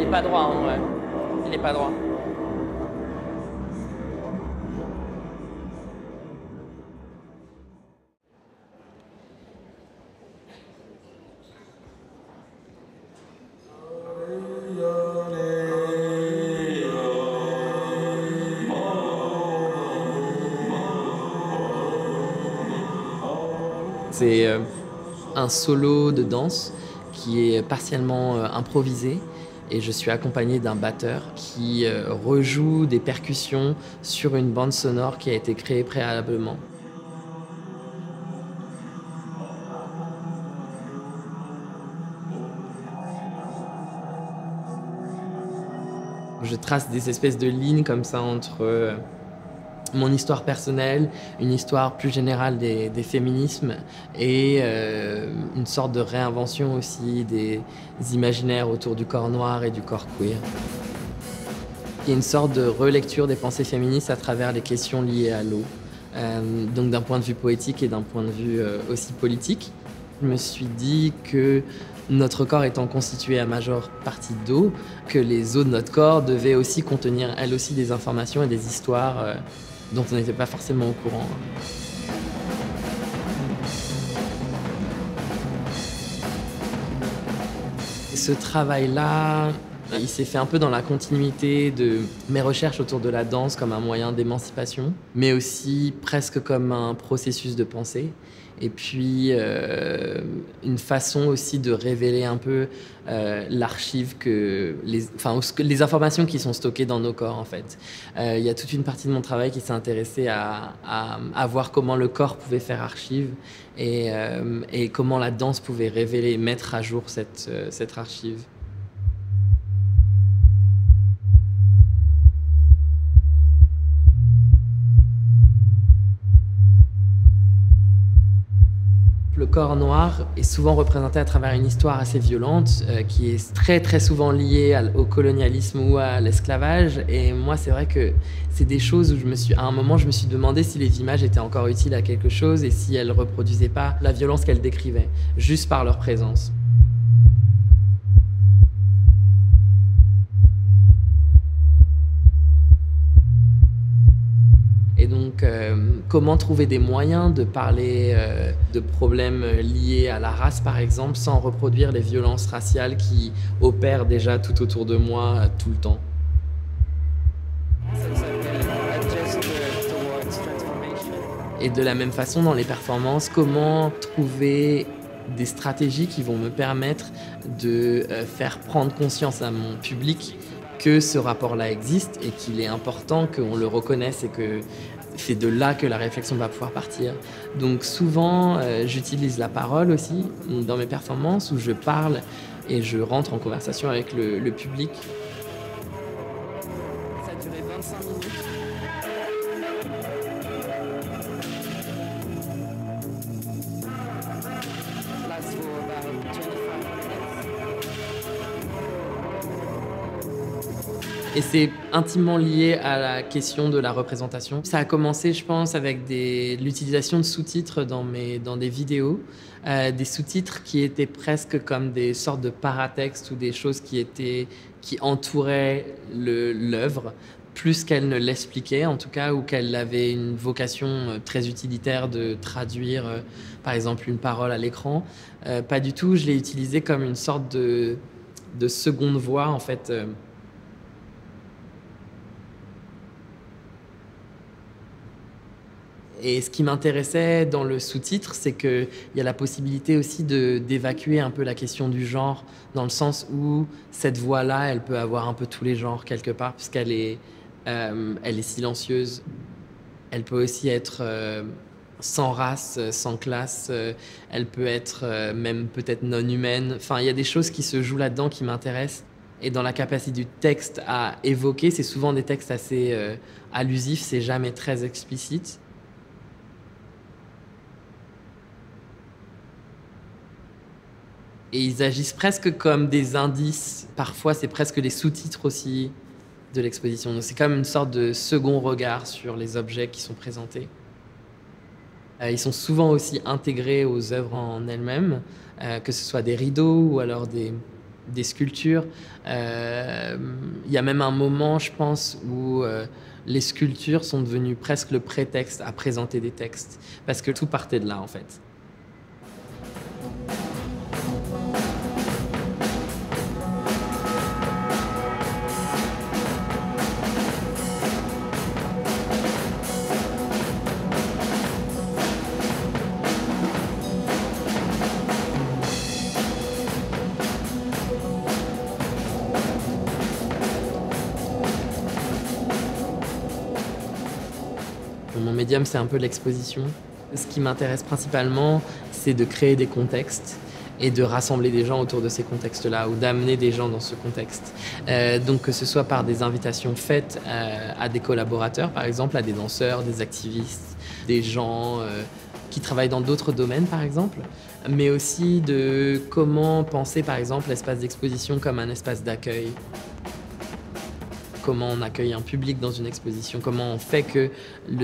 est pas droit en vrai. Il est pas droit. C'est un solo de danse qui est partiellement improvisé et je suis accompagné d'un batteur qui rejoue des percussions sur une bande sonore qui a été créée préalablement. Je trace des espèces de lignes comme ça entre mon histoire personnelle, une histoire plus générale des féminismes et une sorte de réinvention aussi des imaginaires autour du corps noir et du corps queer. Il y a une sorte de relecture des pensées féministes à travers les questions liées à l'eau, donc d'un point de vue poétique et d'un point de vue aussi politique. Je me suis dit que notre corps étant constitué à majeure partie d'eau, que les eaux de notre corps devaient aussi contenir elles aussi des informations et des histoires dont on n'était pas forcément au courant. Ce travail-là, il s'est fait un peu dans la continuité de mes recherches autour de la danse comme un moyen d'émancipation, mais aussi presque comme un processus de pensée. Et puis, une façon aussi de révéler un peu l'archive les informations qui sont stockées dans nos corps, en fait. Il y a toute une partie de mon travail qui s'est intéressée à voir comment le corps pouvait faire archive et comment la danse pouvait révéler, mettre à jour cette archive. Le corps noir est souvent représenté à travers une histoire assez violente qui est très très souvent liée au colonialisme ou à l'esclavage. Et moi, c'est vrai que c'est des choses où à un moment, je me suis demandé si les images étaient encore utiles à quelque chose et si elles reproduisaient pas la violence qu'elles décrivaient, juste par leur présence. Et donc, comment trouver des moyens de parler de problèmes liés à la race, par exemple, sans reproduire les violences raciales qui opèrent déjà tout autour de moi, tout le temps. Et de la même façon, dans les performances, comment trouver des stratégies qui vont me permettre de faire prendre conscience à mon public que ce rapport-là existe et qu'il est important qu'on le reconnaisse et que c'est de là que la réflexion va pouvoir partir. Donc souvent, j'utilise la parole aussi dans mes performances où je parle et je rentre en conversation avec le public. Ça a duré 25 minutes. Et c'est intimement lié à la question de la représentation. Ça a commencé, je pense, avec l'utilisation de sous-titres dans des vidéos. Des sous-titres qui étaient presque comme des sortes de paratextes ou des choses qui entouraient l'œuvre, plus qu'elle ne l'expliquait, en tout cas, ou qu'elle avait une vocation très utilitaire de traduire, par exemple, une parole à l'écran. Pas du tout, je l'ai utilisé comme une sorte de seconde voix, en fait. Et ce qui m'intéressait dans le sous-titre, c'est qu'il y a la possibilité aussi d'évacuer un peu la question du genre, dans le sens où cette voix-là, elle peut avoir un peu tous les genres quelque part, puisqu'elle elle est silencieuse. Elle peut aussi être sans race, sans classe, elle peut être même peut-être non humaine. Enfin, il y a des choses qui se jouent là-dedans qui m'intéressent. Et dans la capacité du texte à évoquer, c'est souvent des textes assez allusifs, c'est jamais très explicite. Et ils agissent presque comme des indices. Parfois, c'est presque des sous-titres aussi de l'exposition. Donc c'est comme une sorte de second regard sur les objets qui sont présentés. Ils sont souvent aussi intégrés aux œuvres en elles-mêmes, que ce soit des rideaux ou alors des sculptures. Il y a même un moment, je pense, où les sculptures sont devenues presque le prétexte à présenter des textes, parce que tout partait de là, en fait. Mon médium, c'est un peu l'exposition. Ce qui m'intéresse principalement, c'est de créer des contextes et de rassembler des gens autour de ces contextes-là ou d'amener des gens dans ce contexte. Donc que ce soit par des invitations faites à des collaborateurs, par exemple, à des danseurs, des activistes, des gens qui travaillent dans d'autres domaines, par exemple, mais aussi de comment penser, par exemple, l'espace d'exposition comme un espace d'accueil. Comment on accueille un public dans une exposition, comment on fait que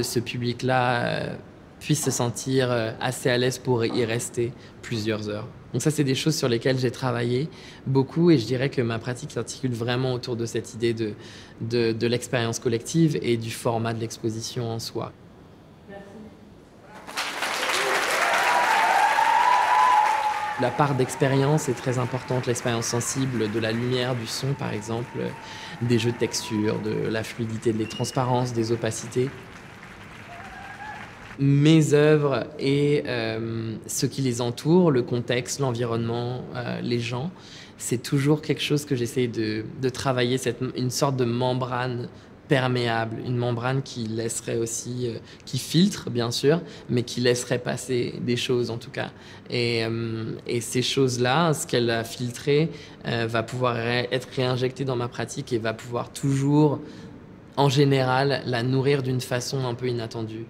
ce public-là puisse se sentir assez à l'aise pour y rester plusieurs heures. Donc ça, c'est des choses sur lesquelles j'ai travaillé beaucoup et je dirais que ma pratique s'articule vraiment autour de cette idée de l'expérience collective et du format de l'exposition en soi. La part d'expérience est très importante, l'expérience sensible de la lumière, du son par exemple, des jeux de texture, de la fluidité, des transparences, des opacités. Mes œuvres et ce qui les entoure, le contexte, l'environnement, les gens, c'est toujours quelque chose que j'essaie de travailler, une sorte de membrane perméable, une membrane qui laisserait aussi, qui filtre bien sûr, mais qui laisserait passer des choses en tout cas. Et ces choses-là, ce qu'elle a filtré, va pouvoir être réinjecté dans ma pratique et va pouvoir toujours, en général, la nourrir d'une façon un peu inattendue.